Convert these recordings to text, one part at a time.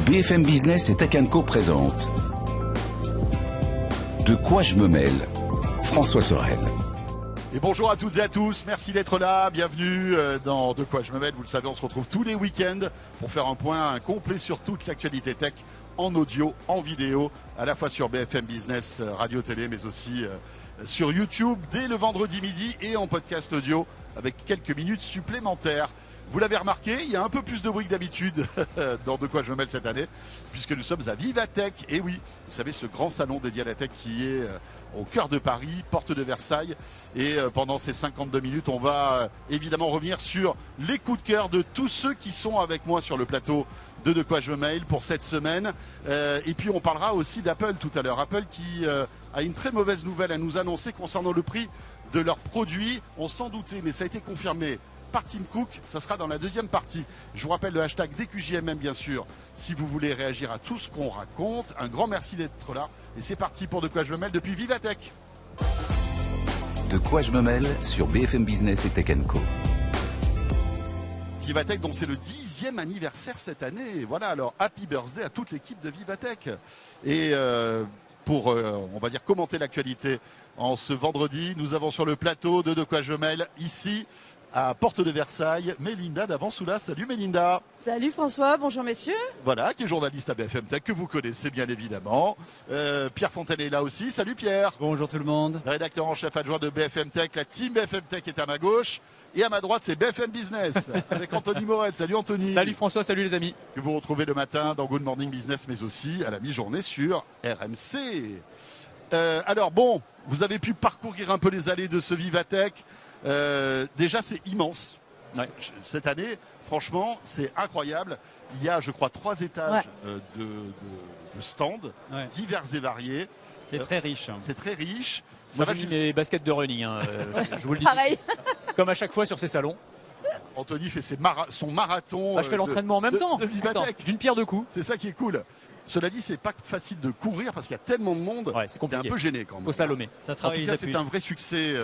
BFM Business et Tech Co présente De quoi je me mêle, François Sorel. Et bonjour à toutes et à tous, merci d'être là, bienvenue dans De quoi je me mêle. Vous le savez, on se retrouve tous les week-ends pour faire un point complet sur toute l'actualité tech en audio, en vidéo, à la fois sur BFM Business, radio-télé, mais aussi sur YouTube dès le vendredi midi et en podcast audio avec quelques minutes supplémentaires. Vous l'avez remarqué, il y a un peu plus de bruit que d'habitude dans De quoi je me mêle cette année, puisque nous sommes à Vivatech. Et oui, vous savez, ce grand salon dédié à la tech qui est au cœur de Paris, porte de Versailles. Et pendant ces 52 minutes, on va évidemment revenir sur les coups de cœur de tous ceux qui sont avec moi sur le plateau de quoi je me mêle pour cette semaine. Et puis on parlera aussi d'Apple tout à l'heure. Apple qui a une très mauvaise nouvelle à nous annoncer concernant le prix de leurs produits. On s'en doutait, mais ça a été confirmé par Tim Cook, ça sera dans la deuxième partie. Je vous rappelle le hashtag DQJMM bien sûr, si vous voulez réagir à tout ce qu'on raconte. Un grand merci d'être là et c'est parti pour De quoi je me mêle depuis Vivatech. De quoi je me mêle sur BFM Business et Tech Co. Vivatech, donc c'est le 10e anniversaire cette année. Voilà, alors happy birthday à toute l'équipe de Vivatech. Et pour, on va dire, commenter l'actualité en ce vendredi, nous avons sur le plateau de quoi je me mêle ici, à Porte de Versailles, Mélinda d'Avansoula. Salut Mélinda. Salut François, bonjour messieurs. Voilà, qui est journaliste à BFM Tech, que vous connaissez bien évidemment. Pierre Fontaine est là aussi. Salut Pierre. Bonjour tout le monde. Rédacteur en chef adjoint de BFM Tech. La team BFM Tech est à ma gauche. Et à ma droite, c'est BFM Business avec Anthony Morel. Salut Anthony. Salut François, salut les amis. Que vous retrouvez le matin dans Good Morning Business, mais aussi à la mi-journée sur RMC. Alors bon, vous avez pu parcourir un peu les allées de ce Vivatech. Déjà c'est immense. Ouais. Cette année, franchement, c'est incroyable. Il y a, je crois, 3 étages de stands divers et variés. C'est très riche. C'est très riche. Moi j'ai mis mes baskets de running, je vous le dis. Pareil. Comme à chaque fois sur ces salons. Anthony fait son marathon. Je fais l'entraînement en même temps. De Vivatech. D'une pierre deux coups. C'est ça qui est cool. Cela dit, c'est pas facile de courir parce qu'il y a tellement de monde. Ouais, c'est compliqué. T'es un peu gêné quand même. Faut slalomer. En tout cas, c'est un vrai succès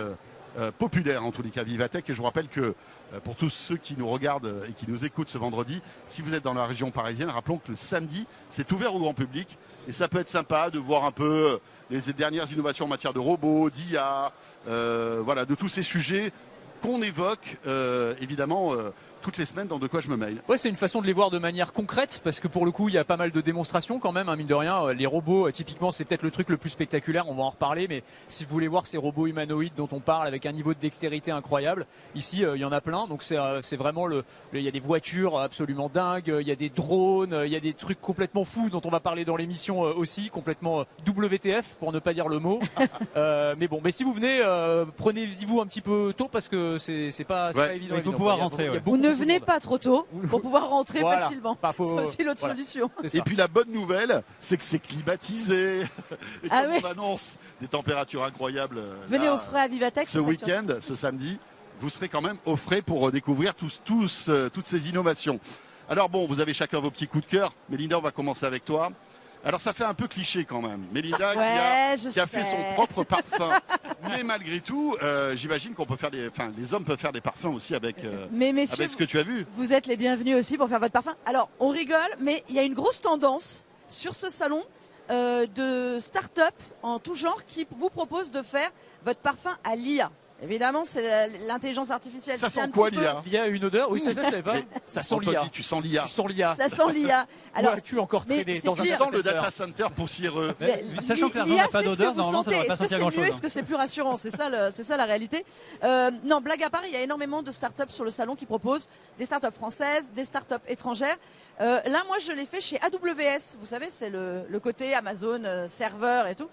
populaire en tous les cas Vivatech. Et je vous rappelle que pour tous ceux qui nous regardent et qui nous écoutent ce vendredi, si vous êtes dans la région parisienne, rappelons que le samedi, c'est ouvert au grand public. Et ça peut être sympa de voir un peu les dernières innovations en matière de robots, d'IA, voilà, de tous ces sujets qu'on évoque évidemment toutes les semaines dans De quoi je me mêle. Ouais, c'est une façon de les voir de manière concrète parce que pour le coup, il y a pas mal de démonstrations quand même, hein, mine de rien. Les robots, typiquement, c'est peut-être le truc le plus spectaculaire, on va en reparler, mais si vous voulez voir ces robots humanoïdes dont on parle avec un niveau de dextérité incroyable, ici, il y en a plein. Donc c'est vraiment il y a des voitures absolument dingues, il y a des drones, il y a des trucs complètement fous dont on va parler dans l'émission aussi, complètement WTF pour ne pas dire le mot. Mais bon, mais si vous venez, prenez-y-vous un petit peu tôt parce que c'est pas évident. Il faut pouvoir rentrer. Vous ne venez pas trop tôt pour pouvoir rentrer Voilà. facilement. Enfin, C'est aussi l'autre solution. Et puis la bonne nouvelle, c'est que c'est climatisé. Et comme on annonce des températures incroyables Venez là, au frais à Vivatech ce week-end, ce samedi, vous serez quand même au frais pour découvrir toutes ces innovations. Alors bon, vous avez chacun vos petits coups de cœur. Mélinda, on va commencer avec toi. Alors ça fait un peu cliché quand même. Mélinda qui a fait son propre parfum. Mais malgré tout, j'imagine qu'on peut faire les hommes peuvent faire des parfums aussi avec ce que tu as vu. Vous êtes les bienvenus aussi pour faire votre parfum. Alors on rigole, mais il y a une grosse tendance sur ce salon de start-up en tout genre qui vous propose de faire votre parfum à l'IA. Évidemment, c'est l'intelligence artificielle. Ça sent quoi l'IA ? Il y a une odeur, oui, ça je savais pas. Ça sent l'IA. Tu sens l'IA. Tu sens l'IA. Ça sent l'IA. Alors, où as-tu encore traîné dans un Tu data sens le center data center poussiéreux. Sachant que l'argent n'a pas d'odeur, normalement ça ne devrait pas Est-ce que sentir c'est grand-chose. mieux ? Est-ce que c'est plus rassurant ? C'est ça la réalité. Non, blague à part, il y a énormément de startups sur le salon qui proposent des startups françaises, des startups étrangères. Là, moi, je l'ai fait chez AWS. Vous savez, c'est le côté Amazon serveur et tout.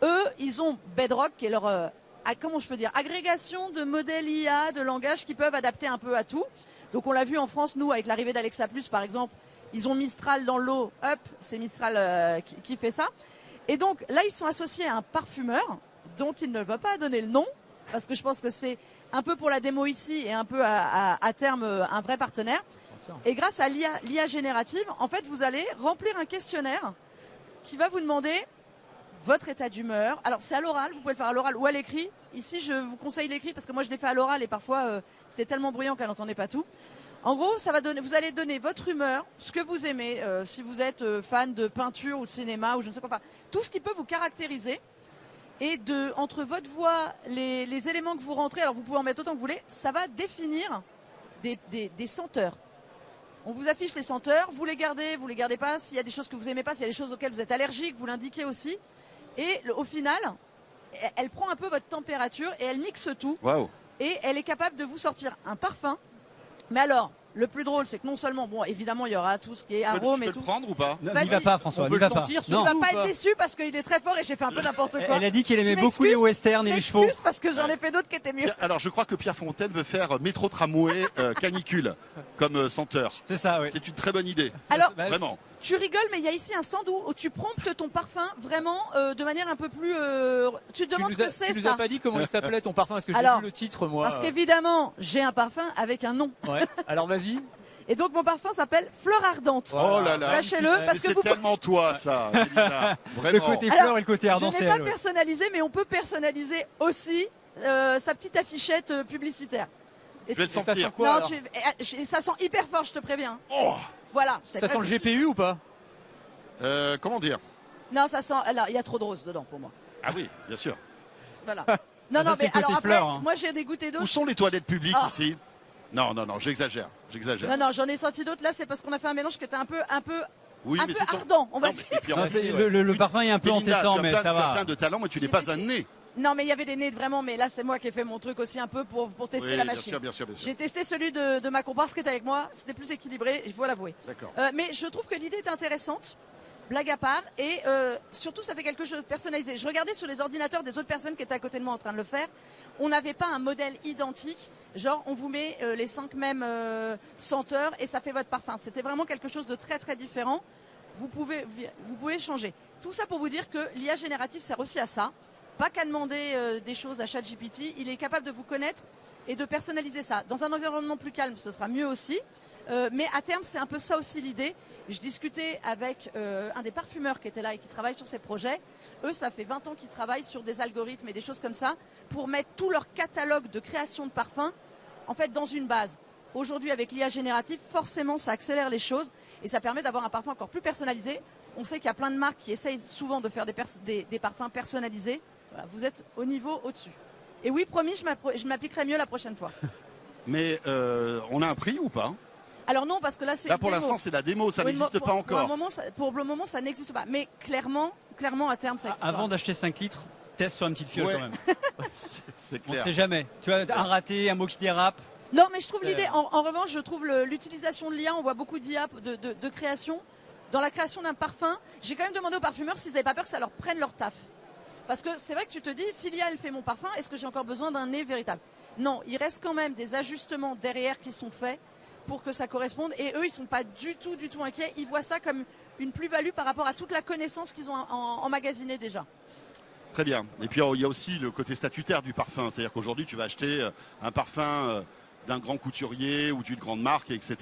Eux, ils ont Bedrock qui est leur comment je peux dire, agrégation de modèles IA, de langage qui peuvent adapter un peu à tout. Donc on l'a vu en France, nous, avec l'arrivée d'Alexa Plus, par exemple, ils ont Mistral dans l'eau, hop, c'est Mistral qui fait ça. Et donc là, ils sont associés à un parfumeur dont il ne va pas donner le nom, parce que je pense que c'est un peu pour la démo ici et un peu à terme un vrai partenaire. Et grâce à l'IA générative, en fait, vous allez remplir un questionnaire qui va vous demander votre état d'humeur. Alors c'est à l'oral, vous pouvez le faire à l'oral ou à l'écrit. Ici, je vous conseille l'écrit parce que moi je l'ai fait à l'oral et parfois c'était tellement bruyant qu'elle n'entendait pas tout. En gros, vous allez donner votre humeur, ce que vous aimez, si vous êtes fan de peinture ou de cinéma ou je ne sais quoi, enfin, tout ce qui peut vous caractériser. Et entre votre voix, les éléments que vous rentrez, alors vous pouvez en mettre autant que vous voulez, ça va définir des senteurs. On vous affiche les senteurs, vous les gardez pas. S'il y a des choses que vous aimez pas, s'il y a des choses auxquelles vous êtes allergique, vous l'indiquez aussi. Et au final, elle prend un peu votre température et elle mixe tout. Waouh. Et elle est capable de vous sortir un parfum. Mais alors, le plus drôle, c'est que non seulement, bon, évidemment, il y aura tout ce qui est arôme Je et peux tout. le prendre ou pas? N'y Vas-y. va pas, François, On peut n'y va le pas. sentir, Tu Non. vas ou pas pas être déçu parce qu'il est très fort et j'ai fait un peu n'importe quoi. Elle a dit qu'elle aimait Je beaucoup les m'excuse, westerns et les chevaux. Je m'excuse parce que j'en ai fait d'autres qui étaient mieux. Alors je crois que Pierre Fontaine veut faire métro tramway canicule comme senteur. C'est ça, oui. C'est une très bonne idée. Alors, Bah, Vraiment. tu rigoles, mais il y a ici un stand où tu promptes ton parfum vraiment de manière un peu plus. Tu te demandes ce que c'est Tu nous as ça. pas dit comment il s'appelait ton parfum, parce que j'ai Alors, vu le titre moi. Parce qu'évidemment, j'ai un parfum avec un nom. Ouais. Alors vas-y. Et donc mon parfum s'appelle Fleur Ardente. Oh là là. Sachez-le, parce Mais que c'est vous. tellement toi ça, Mélina. Le Vraiment. côté Alors, fleur et le côté Je arc-en-ciel. n'ai pas ouais. personnalisé, mais on peut personnaliser aussi sa petite affichette publicitaire. Et Je vais le ça sent sentir. quoi non, alors ça sent hyper fort, je te préviens. Oh. Voilà. je t'ai Ça sent le prévenu. GPU ou pas? Comment dire? Non, ça sent. Alors, il y a trop de roses dedans pour moi. Ah oui, bien sûr. Voilà. Ça, Non, non, c'est mais côté alors après, fleur, hein. moi j'ai dégoûté Où d'autres. sont les toilettes publiques Ah. ici? Non, j'exagère. Non, non, j'en ai senti d'autres. Là, c'est parce qu'on a fait un mélange qui était un peu Oui, un mais peu c'est ton- ardent, on va Non, dire. mais- et puis en Non, plus, c'est- le parfum est un peu Mélinda, entêtant, tu as mais plein- ça tu as va. plein de talent, mais tu n'es pas un nez. Non, mais il y avait des nez vraiment, mais là, c'est moi qui ai fait mon truc aussi un peu pour tester Oui, la bien machine. sûr, bien sûr, bien sûr. J'ai testé celui de ma comparse qui était avec moi. C'était plus équilibré, il faut l'avouer. D'accord. Mais je trouve que l'idée est intéressante, blague à part, et surtout ça fait quelque chose de personnalisé. Je regardais sur les ordinateurs des autres personnes qui étaient à côté de moi en train de le faire. On n'avait pas un modèle identique, genre on vous met les 5 mêmes senteurs et ça fait votre parfum. C'était vraiment quelque chose de très très différent. Vous pouvez changer. Tout ça pour vous dire que l'IA générative sert aussi à ça. Pas qu'à demander des choses à ChatGPT, il est capable de vous connaître et de personnaliser ça. Dans un environnement plus calme, ce sera mieux aussi. Mais à terme, c'est un peu ça aussi l'idée. Je discutais avec un des parfumeurs qui était là et qui travaille sur ces projets. Eux, ça fait 20 ans qu'ils travaillent sur des algorithmes et des choses comme ça pour mettre tout leur catalogue de création de parfums en fait dans une base. Aujourd'hui, avec l'IA générative, forcément, ça accélère les choses et ça permet d'avoir un parfum encore plus personnalisé. On sait qu'il y a plein de marques qui essayent souvent de faire des parfums personnalisés. Voilà, vous êtes au niveau au-dessus. Et oui, promis, je m'appliquerai mieux la prochaine fois. Mais on a un prix ou pas? Alors non, parce que là, c'est Là, une pour démo. l'instant, c'est la démo, ça Oui, n'existe pas encore. Pour le moment, ça n'existe pas. Mais clairement, à terme, ça existe. Avant d'acheter 5 litres, teste sur une petite fiole Ouais. quand même. C'est On clair. sait jamais. Tu vois, un raté, un mot qui dérape. Non, mais je trouve l'idée. En revanche, je trouve l'utilisation de l'IA. On voit beaucoup d'IA de création. Dans la création d'un parfum, j'ai quand même demandé aux parfumeurs s'ils n'avaient pas peur que ça leur prenne leur taf. Parce que c'est vrai que tu te dis, si l'IA elle fait mon parfum, est-ce que j'ai encore besoin d'un nez véritable? Non, il reste quand même des ajustements derrière qui sont faits pour que ça corresponde. Et eux, ils sont pas du tout inquiets. Ils voient ça comme une plus-value par rapport à toute la connaissance qu'ils ont emmagasinée déjà. Très bien. Et puis il y a aussi le côté statutaire du parfum. C'est-à-dire qu'aujourd'hui, tu vas acheter un parfum d'un grand couturier ou d'une grande marque, etc.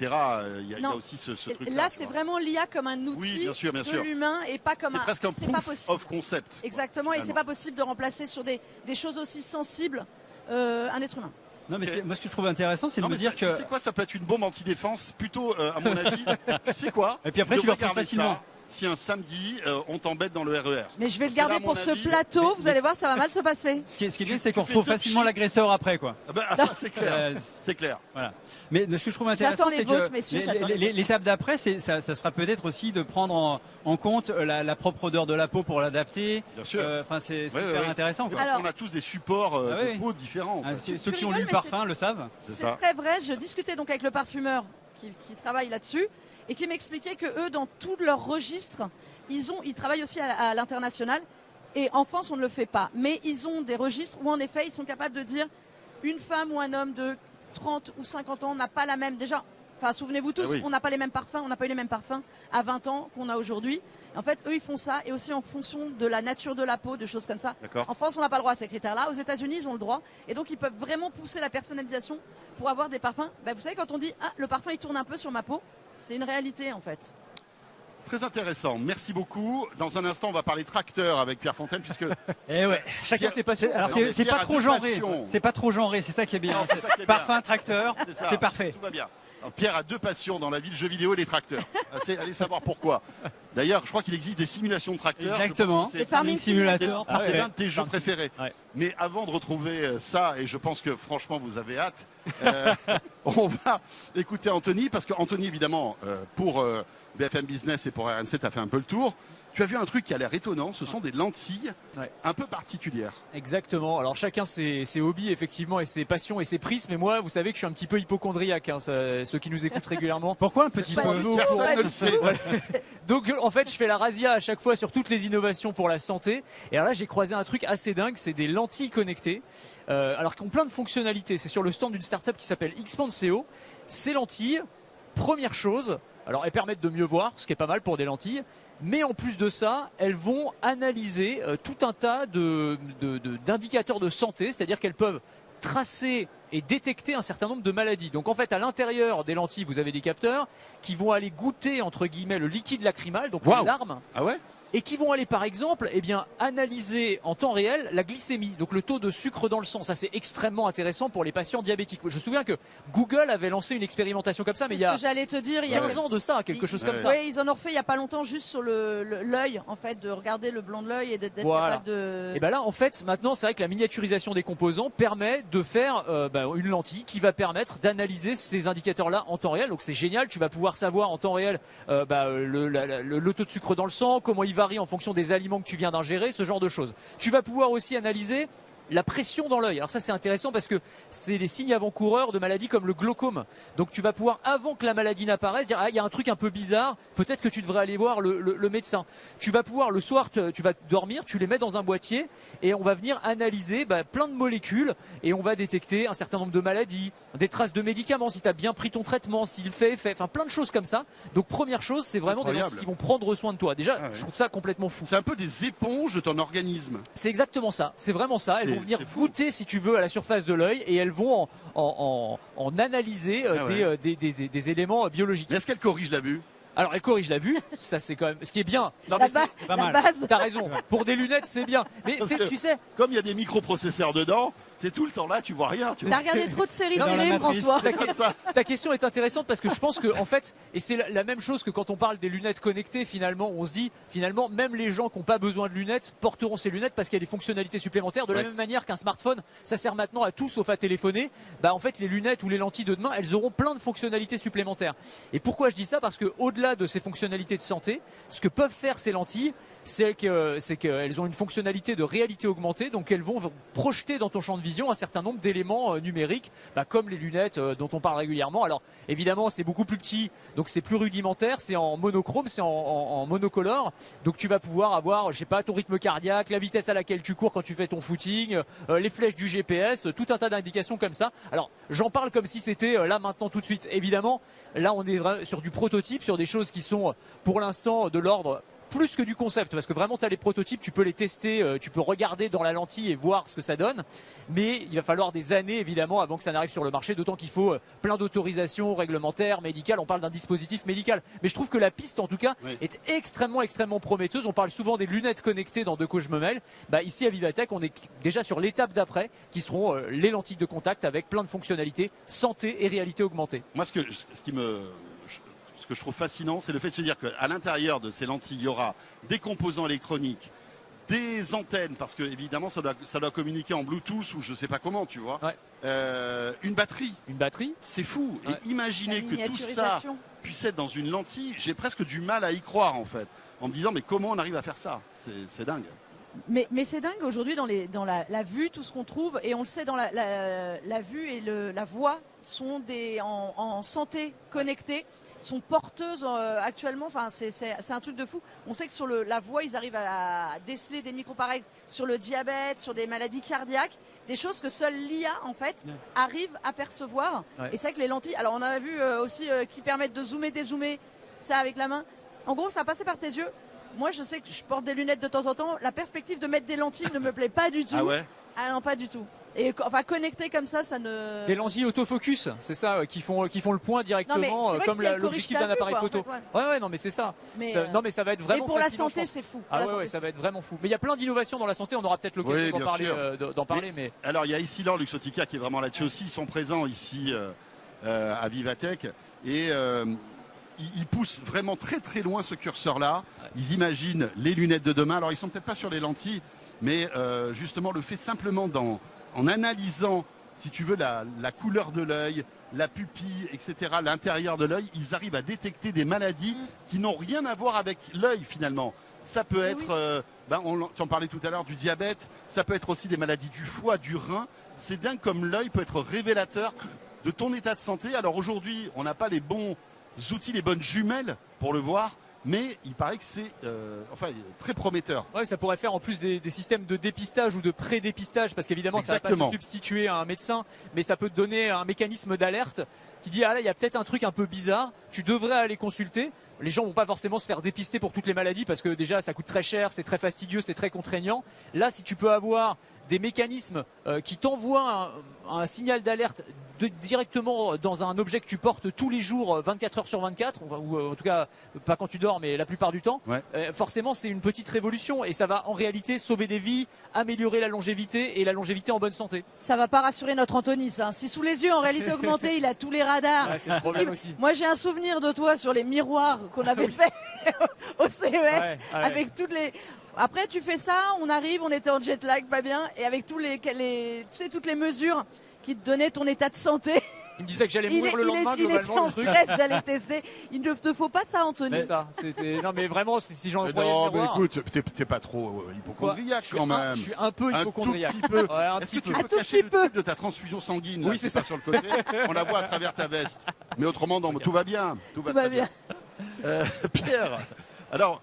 Il y a aussi ce truc-là. Là, tu c'est vois. vraiment l'IA comme un outil Oui, bien sûr. de l'humain et pas comme C'est presque un c'est pas proof possible. of concept. Exactement, et c'est finalement. pas possible de remplacer sur des choses aussi sensibles un être humain. Non, mais Ok. moi, ce que je trouve intéressant, c'est de Non, me mais dire tu que. sais quoi, ça peut être une bombe anti-défense, plutôt, à mon avis. Tu sais quoi? Et puis après, tu le devrais retrouves garder facilement. ça Si un samedi, on t'embête dans le RER. Mais je vais Parce le que là, garder à mon pour ce avis, plateau, vous allez voir, ça va mal se passer. Ce qui est bien, Tu- c'est qu'on tu fais retrouve tout de facilement suite. l'agresseur après, quoi. Ah bah, c'est clair. C'est clair. Voilà. Mais ce que je trouve intéressant, J'attends les c'est vôtres, que messieurs, j'attends les vôtres. l'étape d'après, ça sera peut-être aussi de prendre en compte la propre odeur de la peau pour l'adapter. Bien sûr. Enfin, c'est Ouais, hyper ouais. intéressant, quoi. Parce Alors- qu'on a tous des supports Ah de oui. peau différents. en Ah, fait. ceux qui ont rigoles, lu le mais parfum le savent. C'est C'est ça. très vrai. Je discutais donc avec le parfumeur qui travaille là-dessus et qui m'expliquait que eux, dans tous leurs registres, ils travaillent aussi à l'international. Et en France, on ne le fait pas. Mais ils ont des registres où, en effet, ils sont capables de dire une femme ou un homme de 30 ou 50 ans n'a pas la même. Déjà, enfin, souvenez-vous tous, Ah oui. on n'a pas les mêmes parfums, on n'a pas eu les mêmes parfums à 20 ans qu'on a aujourd'hui. En fait, eux, ils font ça et aussi en fonction de la nature de la peau, de choses comme ça. D'accord. En France, on n'a pas le droit à ces critères-là. Aux États-Unis, ils ont le droit. Et donc, ils peuvent vraiment pousser la personnalisation pour avoir des parfums. Ben, vous savez, quand on dit ah, le parfum, il tourne un peu sur ma peau, c'est une réalité en fait. Très intéressant. Merci beaucoup. Dans un instant, on va parler tracteur avec Pierre Fontaine, puisque Et ouais. Chacun Pierre- ses passions. Alors Non, c'est mais c'est Pierre pas a trop deux genré. passions. C'est pas trop genré, c'est ça qui est bien. Non, c'est ça qui est bien. Parfum, tracteur, ça. c'est parfait. Tout va bien. Alors, Pierre a deux passions dans la vie, le jeu vidéo et les tracteurs. Allez savoir pourquoi. D'ailleurs, je crois qu'il existe des simulations de tracteurs. Exactement. C'est Farming Simulator. C'est l'un de tes jeux préférés. Ouais. Mais avant de retrouver ça, et je pense que franchement vous avez hâte, on va écouter Anthony, parce qu'Anthony, évidemment, pour BFM Business et pour RMC, tu as fait un peu le tour. Tu as vu un truc qui a l'air étonnant, ce sont des lentilles un peu particulières. Exactement. Alors chacun ses hobbies effectivement et ses passions et ses prismes. Mais moi, vous savez que je suis un petit peu hypochondriaque, hein, ceux qui nous écoutent régulièrement. Pourquoi un petit Pas peu du tout. Personne ne le du sait. tout. Voilà. Donc en fait, je fais la razzia à chaque fois sur toutes les innovations pour la santé. Et alors là, j'ai croisé un truc assez dingue, c'est des lentilles connectées, alors qui ont plein de fonctionnalités. C'est sur le stand d'une startup qui s'appelle Xpanseo. Ces lentilles, première chose, alors elles permettent de mieux voir, ce qui est pas mal pour des lentilles. Mais en plus de ça, elles vont analyser tout un tas d'indicateurs de santé, c'est-à-dire qu'elles peuvent tracer et détecter un certain nombre de maladies. Donc en fait, à l'intérieur des lentilles, vous avez des capteurs qui vont aller goûter entre guillemets le liquide lacrymal, donc les larmes. Ah ouais? Et qui vont aller par exemple analyser en temps réel la glycémie, donc le taux de sucre dans le sang. Ça c'est extrêmement intéressant pour les patients diabétiques. Je me souviens que Google avait lancé une expérimentation comme ça, mais il y a ce que j'allais te dire, il y a 15 ans de ça, quelque chose comme ça. Oui, ils en ont refait il y a pas longtemps, juste sur l'œil, en fait, de regarder le blanc de l'œil et d'être capable de. Et ben là, en fait, maintenant, c'est vrai que la miniaturisation des composants permet de faire une lentille qui va permettre d'analyser ces indicateurs-là en temps réel. Donc c'est génial. Tu vas pouvoir savoir en temps réel le taux de sucre dans le sang, comment il varie en fonction des aliments que tu viens d'ingérer, ce genre de choses. Tu vas pouvoir aussi analyser la pression dans l'œil. Alors ça c'est intéressant parce que c'est les signes avant-coureurs de maladies comme le glaucome. Donc tu vas pouvoir, avant que la maladie n'apparaisse, dire il y a un truc un peu bizarre, peut-être que tu devrais aller voir le médecin. Tu vas pouvoir le soir, tu vas dormir, tu les mets dans un boîtier et on va venir analyser plein de molécules et on va détecter un certain nombre de maladies, des traces de médicaments, si tu as bien pris ton traitement, s'il fait effet, enfin plein de choses comme ça. Donc première chose, c'est vraiment des lentilles qui vont prendre soin de toi. Déjà, je trouve ça complètement fou. C'est un peu des éponges de ton organisme. C'est exactement ça, c'est vraiment ça. Elles vont venir goûter, si tu veux, à la surface de l'œil et elles vont en analyser des éléments biologiques. Mais est-ce qu'elle corrige la vue? Alors elle corrige la vue, ça c'est quand même ce qui est bien. Non, mais c'est pas mal. base. T'as raison, pour des lunettes c'est bien. Mais Parce que, tu sais, comme il y a des microprocesseurs dedans, t'es tout le temps là, tu vois rien. T'as regardé trop de séries Dans la télé, matrice. François. Comme ça. ta question est intéressante parce que je pense que en fait, et c'est la même chose que quand on parle des lunettes connectées finalement, on se dit finalement même les gens qui n'ont pas besoin de lunettes porteront ces lunettes parce qu'il y a des fonctionnalités supplémentaires. De la même manière qu'un smartphone, ça sert maintenant à tout sauf à téléphoner. En fait les lunettes ou les lentilles de demain, elles auront plein de fonctionnalités supplémentaires. Et pourquoi je dis ça? Parce que au-delà de ces fonctionnalités de santé, ce que peuvent faire ces lentilles, c'est qu'elles ont une fonctionnalité de réalité augmentée, donc elles vont projeter dans ton champ de vision un certain nombre d'éléments numériques, comme les lunettes dont on parle régulièrement. Alors évidemment c'est beaucoup plus petit, donc c'est plus rudimentaire, c'est en monochrome, c'est en monocolore, donc tu vas pouvoir avoir, je sais pas, ton rythme cardiaque, la vitesse à laquelle tu cours quand tu fais ton footing, les flèches du GPS, tout un tas d'indications comme ça. Alors j'en parle comme si c'était là maintenant tout de suite. Évidemment, là on est sur du prototype, sur des choses qui sont pour l'instant de l'ordre plus que du concept, parce que vraiment tu as les prototypes, tu peux les tester, tu peux regarder dans la lentille et voir ce que ça donne, mais il va falloir des années évidemment avant que ça n'arrive sur le marché, d'autant qu'il faut plein d'autorisations réglementaires, médicales. On parle d'un dispositif médical, mais je trouve que la piste en tout cas est extrêmement prometteuse. On parle souvent des lunettes connectées dans De quoi je me mêle. Ici à Vivatech on est déjà sur l'étape d'après qui seront les lentilles de contact avec plein de fonctionnalités santé et réalité augmentée. Moi ce que je trouve fascinant, c'est le fait de se dire qu'à l'intérieur de ces lentilles, il y aura des composants électroniques, des antennes, parce que évidemment ça doit communiquer en Bluetooth ou je sais pas comment, tu vois. Une batterie. C'est fou. Et imaginez que tout ça puisse être dans une lentille, j'ai presque du mal à y croire en fait, en me disant mais comment on arrive à faire ça? C'est dingue. Mais c'est dingue aujourd'hui dans la vue, tout ce qu'on trouve, et on le sait dans la vue et la voix sont en santé connectée, sont porteuses actuellement. Enfin, c'est un truc de fou. On sait que sur la voix, ils arrivent à déceler des microparex sur le diabète, sur des maladies cardiaques, des choses que seule l'IA en fait arrive à percevoir. Et c'est vrai que les lentilles, alors on en a vu aussi qui permettent de zoomer, dézoomer, ça avec la main. En gros, ça a passé par tes yeux. Moi, je sais que je porte des lunettes de temps en temps. La perspective de mettre des lentilles ne me plaît pas du tout. Ah ouais? Ah non, pas du tout. Et enfin, connecté comme ça ne. Des lentilles autofocus, c'est ça, qui font le point directement, comme l'objectif d'un appareil photo. En fait, ouais, non, mais c'est ça. Mais ça va être vraiment. Et pour fascinant, la santé, c'est fou. Ça va être vraiment fou. Mais il y a plein d'innovations dans la santé. On aura peut-être l'occasion d'en parler. Mais alors, il y a ici Luxottica qui est vraiment là-dessus aussi. Ils sont présents ici à Vivatech. et ils poussent vraiment très très loin ce curseur-là. Ils imaginent les lunettes de demain. Alors ils sont peut-être pas sur les lentilles, mais justement le fait simplement en analysant, si tu veux, la couleur de l'œil, la pupille, etc., l'intérieur de l'œil, ils arrivent à détecter des maladies qui n'ont rien à voir avec l'œil finalement. Ça peut être, tu en parlais tout à l'heure, du diabète, ça peut être aussi des maladies du foie, du rein. C'est dingue comme l'œil peut être révélateur de ton état de santé. Alors aujourd'hui, on n'a pas les bons outils, les bonnes jumelles pour le voir, mais il paraît que c'est très prometteur. Ouais, ça pourrait faire en plus des systèmes de dépistage ou de pré-dépistage, parce qu'évidemment ça ne va pas se substituer à un médecin, mais ça peut te donner un mécanisme d'alerte qui dit ah là il y a peut-être un truc un peu bizarre, tu devrais aller consulter. Les gens vont pas forcément se faire dépister pour toutes les maladies parce que déjà ça coûte très cher, c'est très fastidieux, c'est très contraignant. Là, si tu peux avoir des mécanismes qui t'envoient un signal d'alerte directement dans un objet que tu portes tous les jours 24 heures sur 24, ou en tout cas pas quand tu dors mais la plupart du temps, forcément c'est une petite révolution et ça va en réalité sauver des vies, améliorer la longévité et la longévité en bonne santé. Ça va pas rassurer notre Anthony, ça. Si sous les yeux en réalité augmentée il a tous les radars. Ouais, c'est le problème aussi. Moi j'ai un souvenir de toi sur les miroirs qu'on avait fait au CES avec toutes les... Après tu fais ça, on arrive, on était en jet lag, pas bien, et avec tous tu sais, toutes les mesures qui te donnaient ton état de santé. Il me disait que j'allais mourir le lendemain, globalement. Il était en stress d'aller tester. Il ne te faut pas ça, Anthony. C'est ça. Non, mais vraiment, si j'en croyais. Non, mais écoute, t'es pas trop hypochondriaque quand même. Je suis un peu hypochondriaque. Un tout petit peu. Est-ce que tu peux cacher le type de ta transfusion sanguine? Oui, c'est ça. Sur le côté. On la voit à travers ta veste. Mais autrement, tout va bien. Tout va bien. Pierre, alors.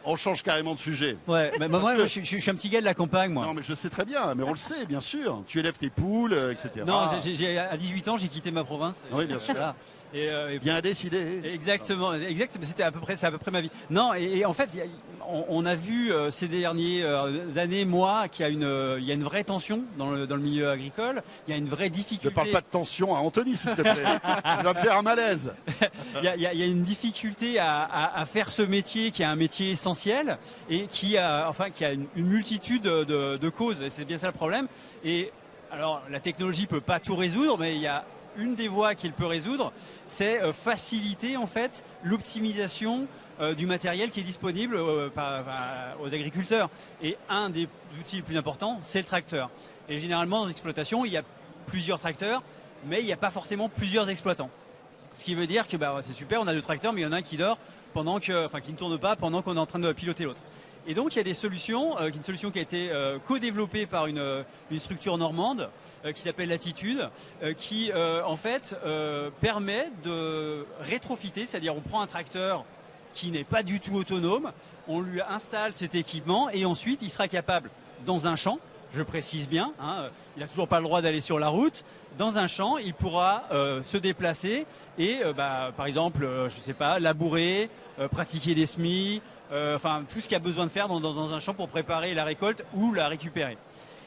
On change carrément de sujet. Ouais, mais moi, je suis un petit gars de la campagne, moi. Non, mais je sais très bien, mais on le sait, bien sûr. Tu élèves tes poules, etc. Non, à 18 ans, j'ai quitté ma province. Oui, bien sûr. Voilà. Et bien décidé. Exactement, c'est à peu près ma vie. Non, et en fait, on a vu ces dernières années, qu'il y a une vraie tension dans le milieu agricole. Il y a une vraie difficulté. Ne parle pas de tension à Anthony, s'il te plaît. Il va me faire un malaise. Il y a une difficulté à faire ce métier qui est un métier essentiel et qui a une multitude de causes. Et c'est bien ça le problème. Et alors, la technologie peut pas tout résoudre, mais il y a une des voies qu'il peut résoudre, c'est faciliter en fait l'optimisation du matériel qui est disponible aux agriculteurs. Et un des outils les plus importants, c'est le tracteur. Et généralement, dans l'exploitation, il y a plusieurs tracteurs, mais il n'y a pas forcément plusieurs exploitants. Ce qui veut dire que c'est super, on a 2 tracteurs, mais il y en a un qui dort qui ne tourne pas pendant qu'on est en train de piloter l'autre. Et donc il y a des solutions, une solution qui a été co-développée par une structure normande qui s'appelle Latitude, qui en fait permet de rétrofiter, c'est-à-dire on prend un tracteur qui n'est pas du tout autonome, on lui installe cet équipement et ensuite il sera capable dans un champ, je précise bien, il n'a toujours pas le droit d'aller sur la route, dans un champ il pourra se déplacer et par exemple, je sais pas, labourer, pratiquer des semis, tout ce qu'il y a besoin de faire dans un champ pour préparer la récolte ou la récupérer.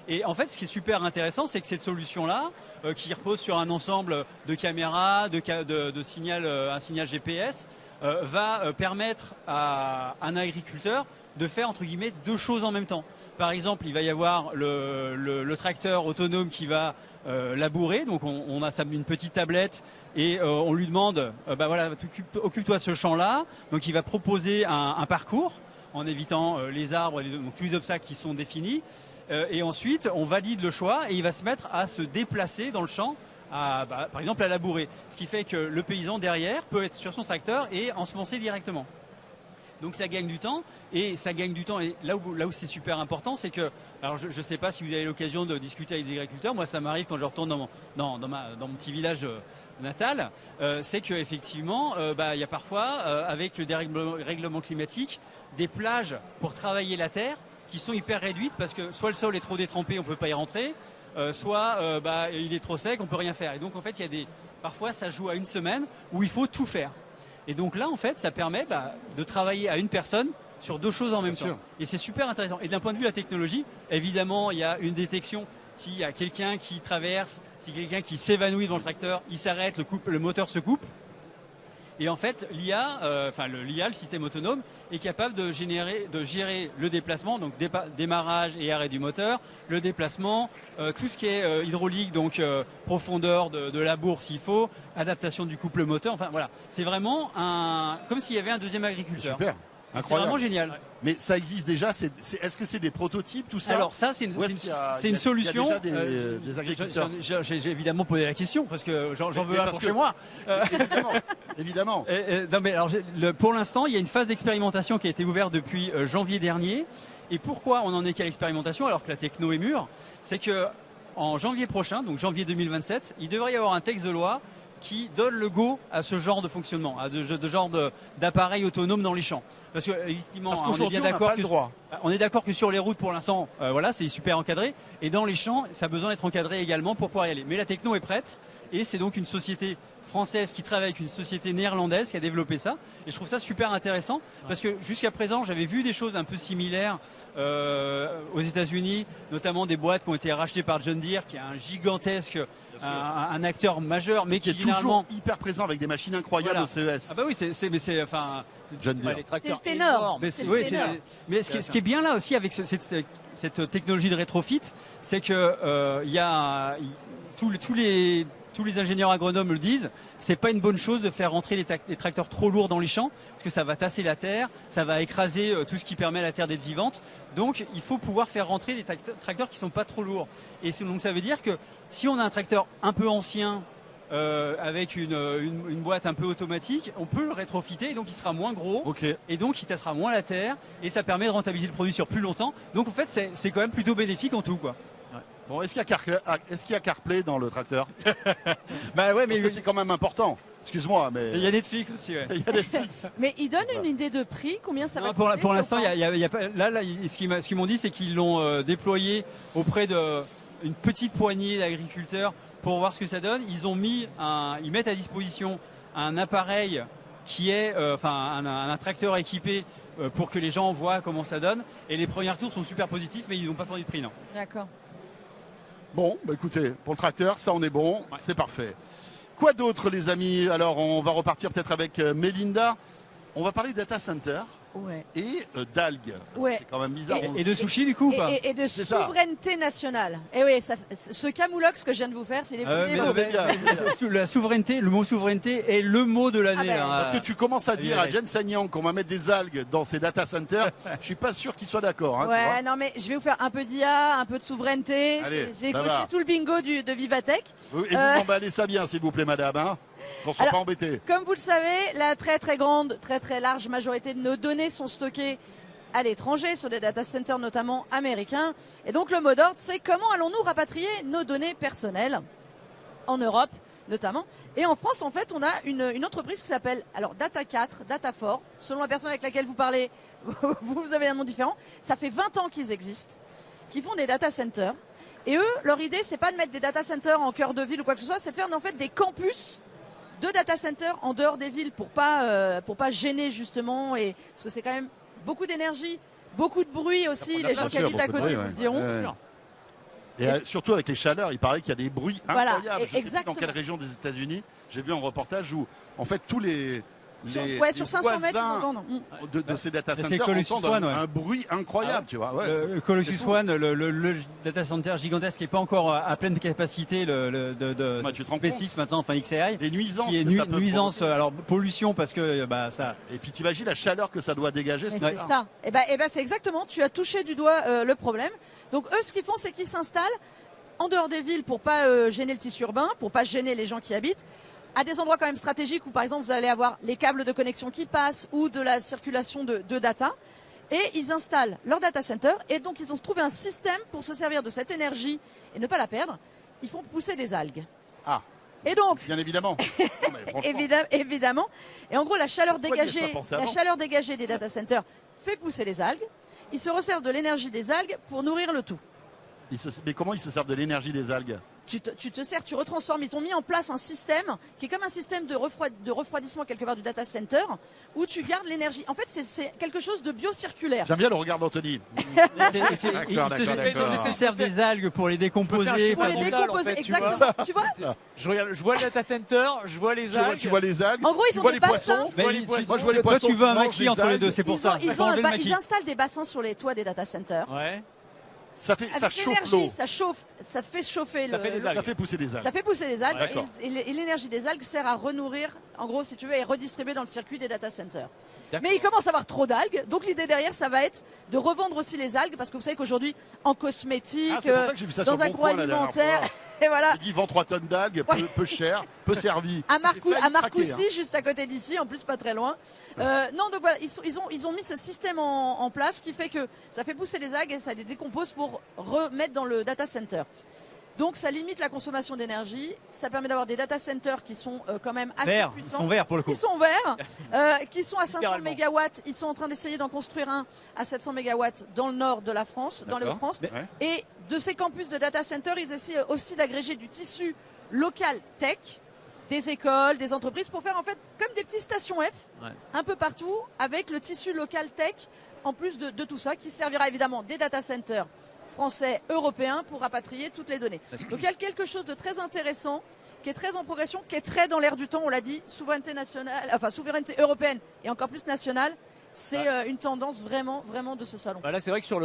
Et en fait, ce qui est super intéressant, c'est que cette solution-là, qui repose sur un ensemble de caméras, de signal, un signal GPS, va permettre à un agriculteur de faire entre guillemets 2 choses en même temps. Par exemple, il va y avoir le tracteur autonome qui va labourer, donc on a une petite tablette et on lui demande occupe-toi de ce champ-là. Donc il va proposer un parcours en évitant les arbres, donc tous les obstacles qui sont définis. Et ensuite, on valide le choix et il va se mettre à se déplacer dans le champ, par exemple à labourer. Ce qui fait que le paysan derrière peut être sur son tracteur et ensemencer directement. Donc ça gagne du temps et là où c'est super important, c'est que, alors je ne sais pas si vous avez l'occasion de discuter avec des agriculteurs, moi ça m'arrive quand je retourne dans mon petit village natal, c'est qu'effectivement il y a parfois avec des règlements climatiques des plages pour travailler la terre qui sont hyper réduites parce que soit le sol est trop détrempé, on ne peut pas y rentrer, soit il est trop sec, on ne peut rien faire. Et donc en fait parfois ça joue à une semaine où il faut tout faire. Et donc là, en fait, ça permet de travailler à une personne sur 2 choses en même temps. Et c'est super intéressant. Et d'un point de vue de la technologie, évidemment, il y a une détection. S'il y a quelqu'un qui traverse, si quelqu'un qui s'évanouit dans le tracteur, il s'arrête, le moteur se coupe. Et en fait, l'IA, le système autonome, est capable de gérer le déplacement, donc démarrage et arrêt du moteur, le déplacement, tout ce qui est hydraulique, donc profondeur de la bourre s'il faut, adaptation du couple moteur. Enfin voilà, c'est vraiment comme s'il y avait un deuxième agriculteur. Super. C'est Incroyable. vraiment génial. Mais ça existe déjà. Est-ce que c'est des prototypes tout ça? Alors ça, c'est une solution. Il y a déjà des agriculteurs. J'ai évidemment posé la question parce que j'en veux un pour chez moi. Évidemment. Non mais alors, pour l'instant, il y a une phase d'expérimentation qui a été ouverte depuis janvier dernier. Et pourquoi on en est qu'à l'expérimentation alors que la techno est mûre? C'est que en janvier prochain, donc janvier 2027, il devrait y avoir un texte de loi qui donne le go à ce genre de fonctionnement, à de genre d'appareil autonome dans les champs. Parce que effectivement, on est bien d'accord que sur les routes pour l'instant, voilà, c'est super encadré, et dans les champs, ça a besoin d'être encadré également pour pouvoir y aller. Mais la techno est prête, et c'est donc une société française qui travaille avec une société néerlandaise qui a développé ça, et je trouve ça super intéressant parce que jusqu'à présent j'avais vu des choses un peu similaires aux États-Unis, notamment des boîtes qui ont été rachetées par John Deere, qui est un gigantesque, un acteur majeur, mais qui est généralement toujours hyper présent avec des machines incroyables au CES. Ah bah oui, John Deere. Les tracteurs C'est le ténor. mais ce qui est bien là aussi avec cette technologie de rétrofit, c'est que tous les ingénieurs agronomes le disent, c'est pas une bonne chose de faire rentrer les tracteurs trop lourds dans les champs, parce que ça va tasser la terre, ça va écraser tout ce qui permet à la terre d'être vivante. Donc il faut pouvoir faire rentrer des tracteurs qui sont pas trop lourds. Et donc ça veut dire que si on a un tracteur un peu ancien, avec une boîte un peu automatique, on peut le rétrofiter, et donc il sera moins gros, et donc il tassera moins la terre, et ça permet de rentabiliser le produit sur plus longtemps. Donc en fait c'est quand même plutôt bénéfique en tout, quoi. Bon, est-ce qu'il y a CarPlay dans le tracteur? Bah ouais, mais parce que c'est quand même important. Excuse-moi, mais il y a Netflix aussi. Ouais. Il y a Netflix. Mais il donne une idée de prix, combien ça va coûter? Pour l'instant, il y a pas. Là, ce qu'ils m'ont dit, c'est qu'ils l'ont déployé auprès d'une petite poignée d'agriculteurs pour voir ce que ça donne. Ils mettent à disposition un appareil qui est, un tracteur équipé pour que les gens voient comment ça donne. Et les premiers retours sont super positifs, mais ils n'ont pas fourni de prix, non. D'accord. Bon, bah écoutez, pour le tracteur, ça on est bon, c'est parfait. Quoi d'autre les amis? Alors on va repartir peut-être avec Mélinda. On va parler data center et d'algues. Ouais. C'est quand même bizarre. Et de sushi du coup ou pas? Et de souveraineté nationale. Et oui, ce camoulox que je viens de vous faire, c'est les la souveraineté, le mot souveraineté est le mot de l'année. Parce que tu commences à dire à Jensen Yang qu'on va mettre des algues dans ces data centers, je suis pas sûr qu'il soit d'accord. Hein, ouais, non mais je vais vous faire un peu d'IA, un peu de souveraineté. Allez, je vais cocher tout le bingo de Vivatech. Et vous m'emballez ça bien, s'il vous plaît, madame. Hein, qu'on ne soit pas embêté. Comme vous le savez, la très très grande, très très large majorité de nos données sont stockées à l'étranger, sur des data centers notamment américains. Et donc le mot d'ordre, c'est comment allons-nous rapatrier nos données personnelles en Europe notamment. Et en France, en fait, on a une entreprise qui s'appelle Data4, Data4, selon la personne avec laquelle vous parlez, vous avez un nom différent. Ça fait 20 ans qu'ils existent, qui font des data centers. Et eux, leur idée, c'est pas de mettre des data centers en cœur de ville ou quoi que ce soit, c'est de faire en fait des campus de data centers en dehors des villes pour pas gêner justement, parce que c'est quand même beaucoup d'énergie, beaucoup de bruit aussi. Les gens qui habitent à côté vous le diront. Et surtout avec les chaleurs, il paraît qu'il y a des bruits incroyables. Je sais plus dans quelle région des États-Unis. J'ai vu un reportage où en fait tous les sur 500 mètres, ils entendent. De ces data centers entendent un bruit incroyable, tu vois. Colossus One, le data center gigantesque qui n'est pas encore à pleine capacité de SpaceX maintenant, enfin XAI. Les nuisances. Qui est nuisance, alors pollution parce que ça. Et puis t'imagines la chaleur que ça doit dégager. C'est ça. Et ben c'est exactement. Tu as touché du doigt le problème. Donc eux, ce qu'ils font, c'est qu'ils s'installent en dehors des villes pour pas gêner le tissu urbain, pour pas gêner les gens qui habitent, à des endroits quand même stratégiques où par exemple vous allez avoir les câbles de connexion qui passent ou de la circulation de data, et ils installent leur data center, et donc ils ont trouvé un système pour se servir de cette énergie et ne pas la perdre. Ils font pousser des algues. Ah. Et donc, bien évidemment. évidemment. Et en gros, la chaleur dégagée des data centers fait pousser les algues. Ils se resservent de l'énergie des algues pour nourrir le tout. Mais comment ils se servent de l'énergie des algues? tu te sers, tu retransformes. Ils ont mis en place un système qui est comme un système de refroidissement quelque part du data center où tu gardes l'énergie. En fait, c'est quelque chose de biocirculaire. J'aime bien le regard d'Anthony. Ils se servent des algues pour les décomposer. Pour les décomposer, en fait, exactement. Tu vois, Je vois le data center, je vois les algues. Tu vois les algues. En gros, ils tu ont vois des les bassins. poissons. Mais Moi, je vois les toi, poissons tu veux un qui mangent maquis des entre les deux, algues. c'est pour ça. Ils installent des bassins sur les toits des data centers. Ouais. Ça Avec chauffe l'eau. l'énergie, ça fait chauffer Ça fait des algues. Ça fait pousser des algues. Ça fait pousser les algues D'accord. et l'énergie des algues sert à renourrir, en gros, si tu veux, et redistribuer dans le circuit des data centers. D'accord. Mais il commence à avoir trop d'algues, donc l'idée derrière, ça va être de revendre aussi les algues, parce que vous savez qu'aujourd'hui, en cosmétique, Ah, c'est pour ça que j'ai vu ça sur dans Bon Coin la dernière agroalimentaire, fois. et voilà. Il dit vend 3 tonnes d'algues, peu cher, peu servi. À J'ai failli Marcoussis, craquer, hein. juste à côté d'ici, en plus pas très loin. Non, donc voilà, ils ont mis ce système en place qui fait que ça fait pousser les algues et ça les décompose pour remettre dans le data center. Donc ça limite la consommation d'énergie, ça permet d'avoir des data centers qui sont quand même assez Verts, ils puissants. sont verts pour le coup. Ils sont verts, qui sont à 500 Littéralement. mégawatts. Ils sont en train d'essayer d'en construire un à 700 mégawatts dans le nord de la France, dans les D'accord. Hauts-de-France. Ouais. Et de ces campus de data centers, ils essaient aussi d'agréger du tissu local tech, des écoles, des entreprises, pour faire en fait comme des petites stations F, Ouais. un peu partout, avec le tissu local tech, en plus de tout ça, qui servira évidemment des data centers français, européens, pour rapatrier toutes les données. Donc il y a quelque chose de très intéressant, qui est très en progression, qui est très dans l'air du temps, on l'a dit, souveraineté nationale, enfin souveraineté européenne et encore plus nationale. C'est une tendance vraiment de ce salon. Bah là, c'est vrai que sur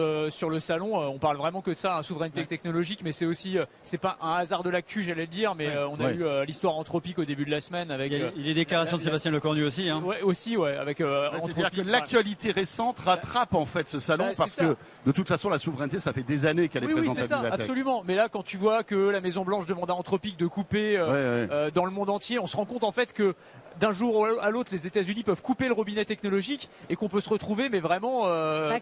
le salon, on parle vraiment que de ça, souveraineté technologique, mais c'est aussi, c'est pas un hasard de l'actu, j'allais le dire, mais on a eu l'histoire Anthropic au début de la semaine avec. Il y a les déclarations de Sébastien Lecornu aussi. Hein. Ouais, aussi, ouais, avec. C'est-à-dire que l'actualité récente rattrape en fait ce salon Bah, c'est parce ça. que de toute façon la souveraineté ça fait des années qu'elle est Oui, présente c'est à ça, Vivatech. absolument. Mais là, quand tu vois que la Maison Blanche demande à Anthropic de couper dans le monde entier, on se rend compte en fait que d'un jour à l'autre, les États-Unis peuvent couper le robinet technologique et qu'on peut se retrouver, mais vraiment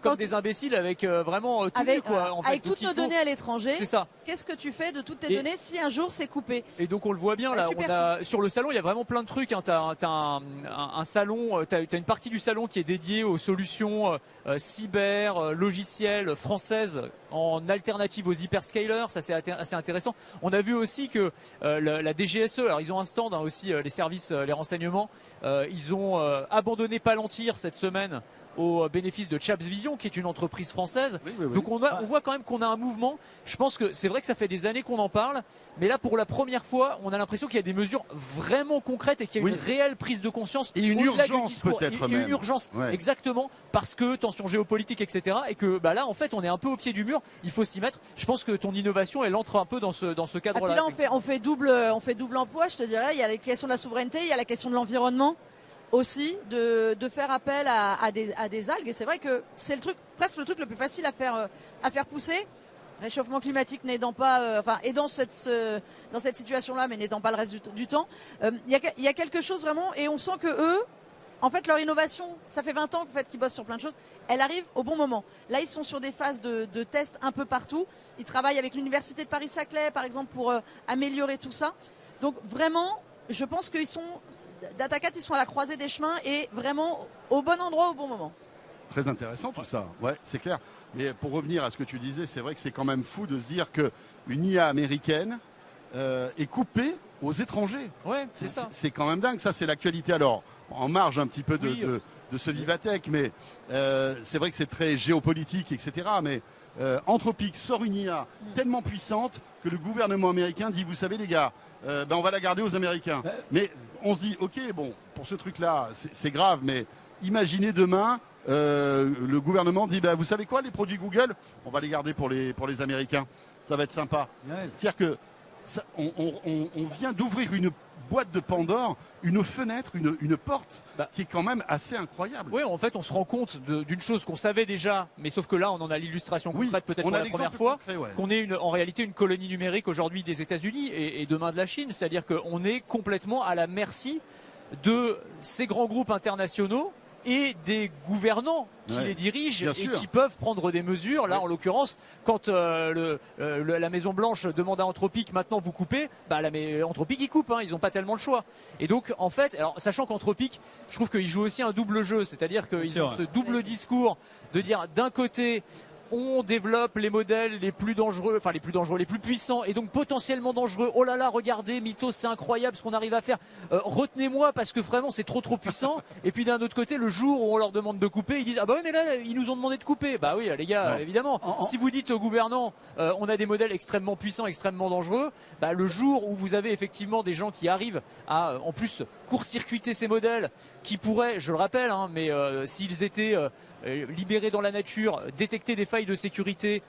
comme des imbéciles avec vraiment tout nu, quoi. En fait. Avec Donc, toutes nos données à l'étranger, c'est ça. qu'est-ce que tu fais de toutes tes données si un jour c'est coupé? Et donc on le voit bien Bah, là, tu on perds a, sur le salon il y a vraiment plein de trucs, hein. T'as un salon, t'as une partie du salon qui est dédiée aux solutions cyber, logicielles françaises en alternative aux hyperscalers, ça c'est assez intéressant. On a vu aussi que la DGSE, alors ils ont un stand hein, aussi, les services, les renseignements, ils ont abandonné Palantir cette semaine au bénéfice de Chaps Vision, qui est une entreprise française. Oui, oui, oui. Donc on voit quand même qu'on a un mouvement. Je pense que c'est vrai que ça fait des années qu'on en parle, mais là pour la première fois, on a l'impression qu'il y a des mesures vraiment concrètes et qu'il y a Oui. une réelle prise de conscience. Et une au-delà du urgence discours. peut-être Et une même. urgence, Ouais. exactement, parce que tension géopolitique, etc. Et que bah là en fait on est un peu au pied du mur, il faut s'y mettre. Je pense que ton innovation elle entre un peu dans ce Ah, puis cadre-là. là, on fait double emploi, je te dirais. Il y a la question de la souveraineté, il y a la question de l'environnement aussi, de faire appel à des algues. Et c'est vrai que c'est presque le truc le plus facile à faire pousser. Réchauffement climatique n'aidant pas, aidant dans cette situation-là, mais n'aidant pas le reste du temps. Il y a quelque chose vraiment, et on sent que eux, en fait, leur innovation, ça fait 20 ans en fait, qu'ils bossent sur plein de choses, elle arrive au bon moment. Là, ils sont sur des phases de tests un peu partout. Ils travaillent avec l'Université de Paris-Saclay, par exemple, pour améliorer tout ça. Donc vraiment, je pense qu'ils sont, Datacat, ils sont à la croisée des chemins et vraiment au bon endroit, au bon moment. Très intéressant tout ça, ouais, c'est clair. Mais pour revenir à ce que tu disais, c'est vrai que c'est quand même fou de se dire qu'une IA américaine est coupée aux étrangers. Ouais, c'est ça. C'est quand même dingue, ça c'est l'actualité. Alors, en marge un petit peu Oui. de ce Vivatech, mais c'est vrai que c'est très géopolitique, etc. Mais Anthropic sort une IA tellement puissante que le gouvernement américain dit, vous savez les gars, on va la garder aux Américains. Mais on se dit, ok, bon, pour ce truc-là, c'est grave, mais imaginez demain, le gouvernement dit, vous savez quoi, les produits Google, on va les garder pour les Américains. Ça va être sympa. Ouais. C'est-à-dire que on vient d'ouvrir une boîte de Pandore, une fenêtre, une porte qui est quand même assez incroyable. Oui, en fait, on se rend compte d'une chose qu'on savait déjà, mais sauf que là, on en a l'illustration concrète peut-être on pour a la l'exemple première fois, concret, ouais. qu'on est en réalité une colonie numérique aujourd'hui des États-Unis et demain de la Chine. C'est-à-dire qu'on est complètement à la merci de ces grands groupes internationaux et des gouvernants qui les dirigent bien et sûr. qui peuvent prendre des mesures. Là, en l'occurrence, quand la Maison Blanche demande à Anthropic, maintenant vous coupez, Anthropic ils coupent, ils n'ont pas tellement le choix. Et donc, en fait, alors sachant qu'Anthropic, je trouve qu'ils jouent aussi un double jeu, c'est-à-dire qu'ils ont ce double discours de dire d'un côté, on développe les modèles les plus dangereux, les plus puissants et donc potentiellement dangereux. Oh là là, regardez, Mythos, c'est incroyable ce qu'on arrive à faire. Retenez-moi parce que vraiment c'est trop puissant. Et puis d'un autre côté, le jour où on leur demande de couper, ils disent ah bah oui mais là ils nous ont demandé de couper. Bah oui les gars, Non. évidemment. Si vous dites aux gouvernants, on a des modèles extrêmement puissants, extrêmement dangereux, bah le jour où vous avez effectivement des gens qui arrivent à en plus court-circuiter ces modèles, qui pourraient, je le rappelle, mais s'ils étaient libérés dans la nature, détecter des failles de sécurité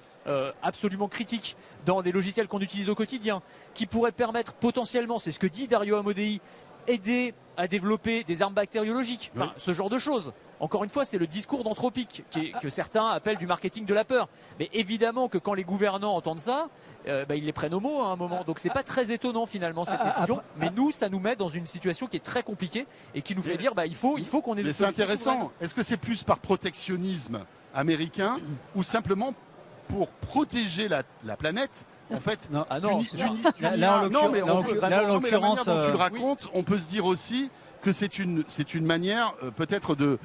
absolument critiques dans des logiciels qu'on utilise au quotidien, qui pourraient permettre potentiellement, c'est ce que dit Dario Amodei, aider à développer des armes bactériologiques, enfin, ce genre de choses. Encore une fois, c'est le discours d'Anthropic que certains appellent du marketing de la peur. Mais évidemment que quand les gouvernants entendent ça, ils les prennent au mot à un moment. Donc c'est pas très étonnant finalement cette décision. Mais nous, ça nous met dans une situation qui est très compliquée et qui nous fait dire il faut qu'on ait. Mais c'est intéressant. Est-ce que c'est plus par protectionnisme américain ou simplement pour protéger la planète? En fait, non, là, en l'occurrence, dont tu le racontes, on peut se dire aussi que c'est une manière peut-être de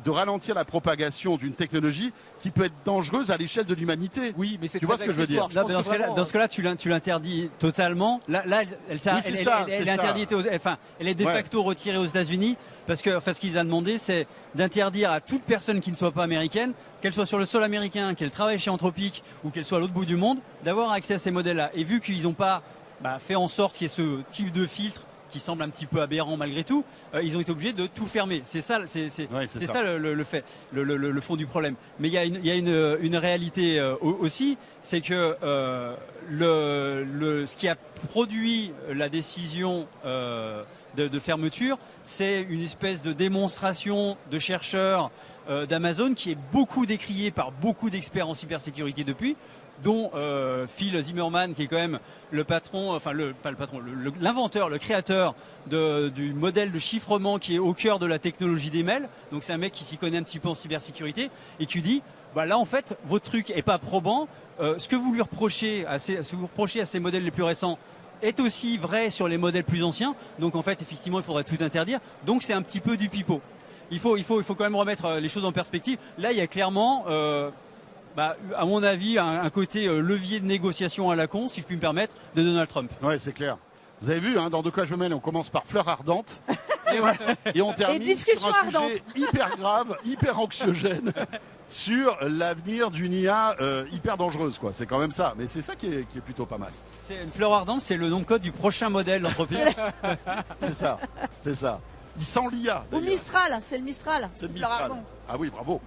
ralentir la propagation d'une technologie qui peut être dangereuse à l'échelle de l'humanité. Oui, mais c'est tu vois ce que je veux dire. Dans ce cas-là, tu l'interdis totalement. Là, elle est interdite. Elle est de facto retirée aux États-Unis parce que ce qu'ils a demandé, c'est d'interdire à toute personne qui ne soit pas américaine, qu'elle soit sur le sol américain, qu'elle travaille chez Anthropic ou qu'elle soit à l'autre bout du monde, d'avoir accès à ces modèles-là. Et vu qu'ils n'ont pas fait en sorte qu'il y ait ce type de filtre qui semble un petit peu aberrant malgré tout, ils ont été obligés de tout fermer. C'est ça, c'est ça le fait, le fond du problème. Mais il y a une réalité aussi, c'est que ce qui a produit la décision de fermeture, c'est une espèce de démonstration de chercheurs d'Amazon qui est beaucoup décriée par beaucoup d'experts en cybersécurité depuis, dont Phil Zimmermann, qui est quand même le patron, l'inventeur, le créateur du modèle de chiffrement qui est au cœur de la technologie des mails. Donc c'est un mec qui s'y connaît un petit peu en cybersécurité et qui dit là en fait votre truc est pas probant. Ce que vous lui reprochez à ces modèles les plus récents est aussi vrai sur les modèles plus anciens. Donc en fait effectivement il faudrait tout interdire. Donc c'est un petit peu du pipeau. Il faut quand même remettre les choses en perspective. Là il y a clairement à mon avis, un côté levier de négociation à la con, si je puis me permettre, de Donald Trump. Ouais, c'est clair. Vous avez vu, dans De quoi je me mêle, on commence par fleurs ardentes et on termine sur un sujet hyper grave, hyper anxiogène sur l'avenir d'une IA hyper dangereuse, quoi. C'est quand même ça. Mais c'est ça qui est plutôt pas mal. C'est une fleur ardente, c'est le nom de code du prochain modèle d'entreprise. c'est ça. Il sent l'IA. Ou Mistral, c'est le Mistral. C'est le Mistral. Ah oui, bravo.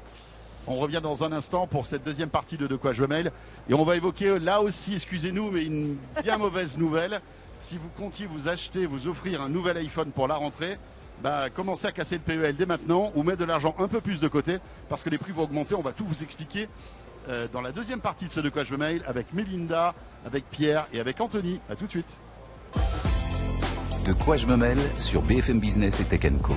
On revient dans un instant pour cette deuxième partie de quoi je me mêle. Et on va évoquer là aussi, excusez-nous, mais une bien mauvaise nouvelle. Si vous comptiez vous offrir un nouvel iPhone pour la rentrée, commencez à casser le PEL dès maintenant ou mettre de l'argent un peu plus de côté parce que les prix vont augmenter. On va tout vous expliquer dans la deuxième partie de ce De quoi je me mêle avec Mélinda, avec Pierre et avec Anthony. À tout de suite. De quoi je me mêle sur BFM Business et Tech & Co.